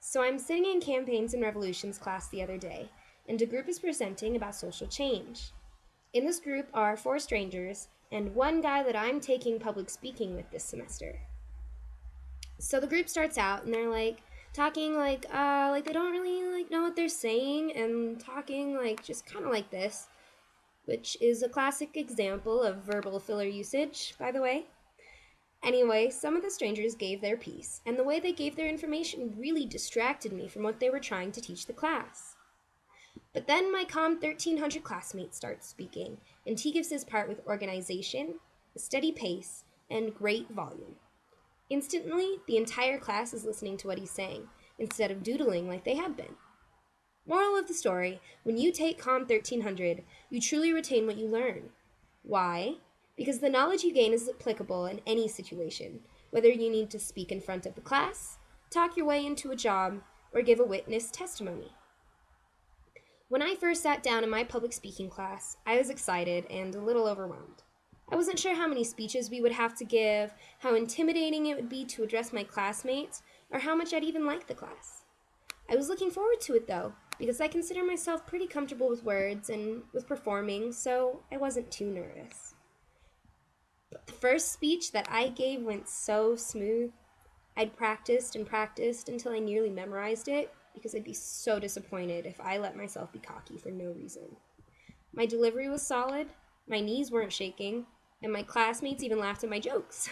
So I'm sitting in Campaigns and Revolutions class the other day, and a group is presenting about social change. In this group are four strangers and one guy that I'm taking public speaking with this semester. So the group starts out and they're talking like they don't really know what they're saying and talking just kind of like this, which is a classic example of verbal filler usage, by the way. Anyway, some of the strangers gave their piece, and the way they gave their information really distracted me from what they were trying to teach the class. But then my calm 1300 classmate starts speaking, and he gives his part with organization, a steady pace, and great volume. Instantly, the entire class is listening to what he's saying, instead of doodling like they had been. Moral of the story, when you take calm 1300, you truly retain what you learn. Why? Because the knowledge you gain is applicable in any situation, whether you need to speak in front of the class, talk your way into a job, or give a witness testimony. When I first sat down in my public speaking class, I was excited and a little overwhelmed. I wasn't sure how many speeches we would have to give, how intimidating it would be to address my classmates, or how much I'd even like the class. I was looking forward to it though, because I consider myself pretty comfortable with words and with performing, so I wasn't too nervous. But the first speech that I gave went so smooth. I'd practiced and practiced until I nearly memorized it, because I'd be so disappointed if I let myself be cocky for no reason. My delivery was solid, my knees weren't shaking, and my classmates even laughed at my jokes.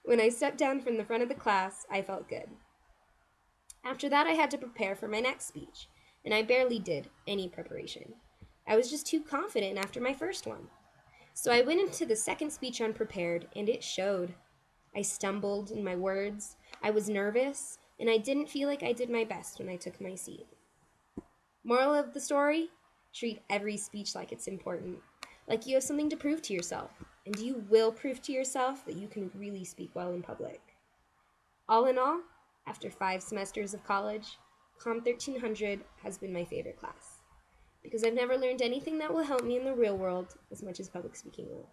When I stepped down from the front of the class, I felt good. After that, I had to prepare for my next speech, and I barely did any preparation. I was just too confident after my first one. So I went into the second speech unprepared, and it showed. I stumbled in my words, I was nervous, and I didn't feel like I did my best when I took my seat. Moral of the story? Treat every speech like it's important, like you have something to prove to yourself, and you will prove to yourself that you can really speak well in public. All in all, after 5 semesters of college, Com 1300 has been my favorite class, because I've never learned anything that will help me in the real world as much as public speaking will.